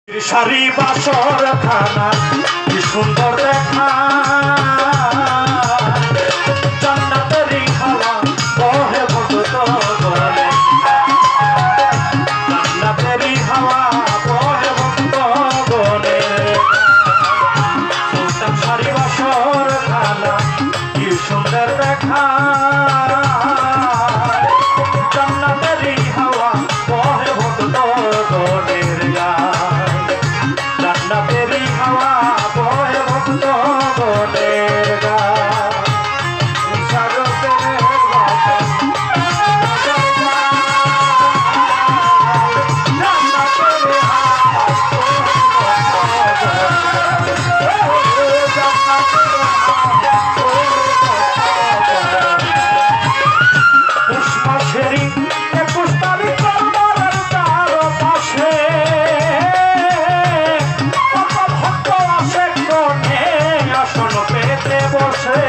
সারি বাসর খানা কি সুন্দর দেখা জান্নাতেরই হাওয়া বহে ভক্ত গলে জান্নাতেরই হাওয়া বহে ভক্ত গলে সুলতান সারি বাসর খানা কি সুন্দর দেখা জান্নাতেরই হাওয়া বহে ভক্ত গলের জান্নাতেরই হাওয়া বহে ভক্ত গলের বসে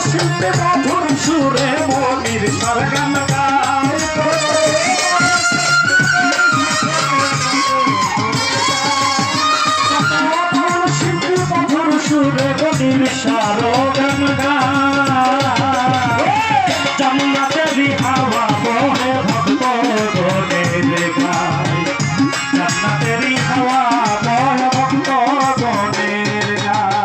শিল্পে মধুর সুরে মনির সরগান গায় শিল্পী মধুর সুরে মনির সরগান গায় জান্নাতেরই হাওয়া বহে ভক্ত গলের গায় জান্নাতেরই হাওয়া বহে ভক্ত গলের গায়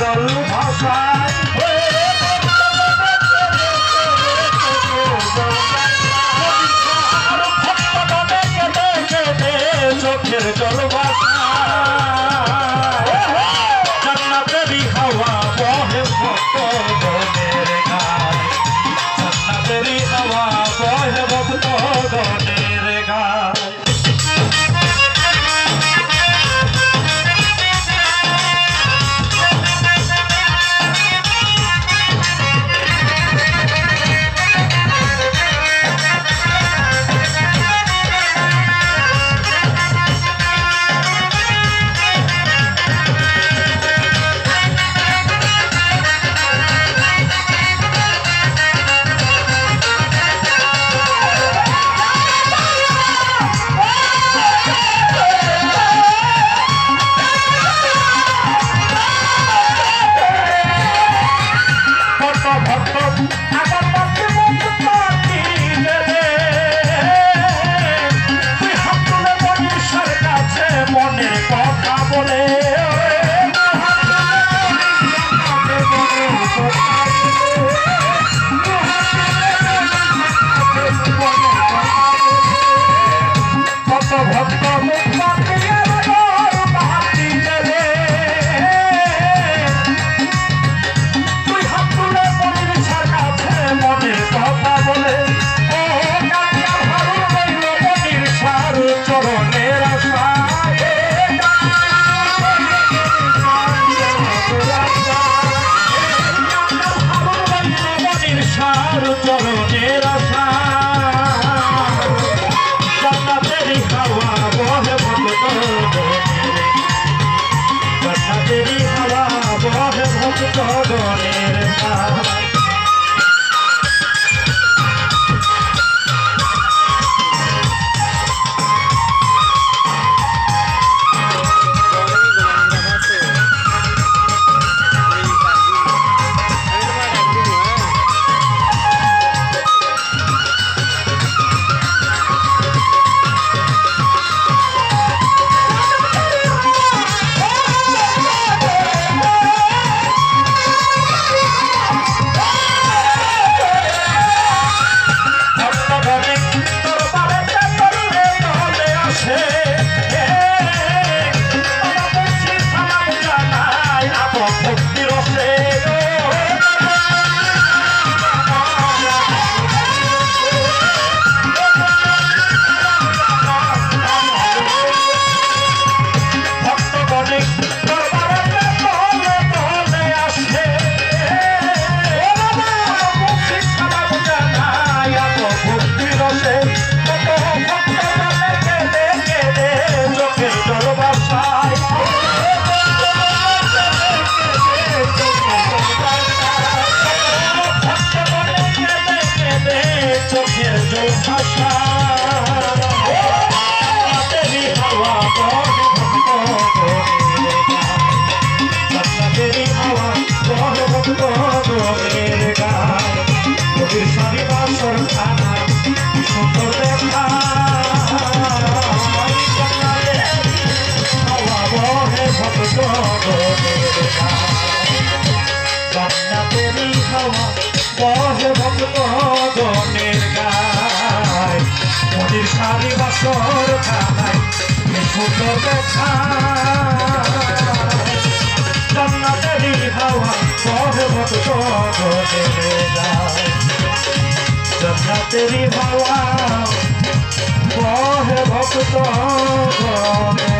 জল ভাষায় চোখের জল ভাষায় জান্নাতেরই হাওয়া বহে ভক্ত গলের গায় জান্নাতেরই হাওয়া বহে ভক্ত গলের গায় তুই হাত তুলে তোমার চরণের আশা জান্নাতেরই হাওয়া বহে ভক্ত জান্নাতেরই হাওয়া বহে ভক্ত গণের জান্নাতেরই হাওয়া বহে ভক্ত গণের গায় মনির শাড়ি বাসর খানায় কি সুন্দর দেখা জান্নাতেরই হাওয়া বহে ভক্ত গণের গায় জান্নাতেরই হাওয়া বহে ভক্ত গণের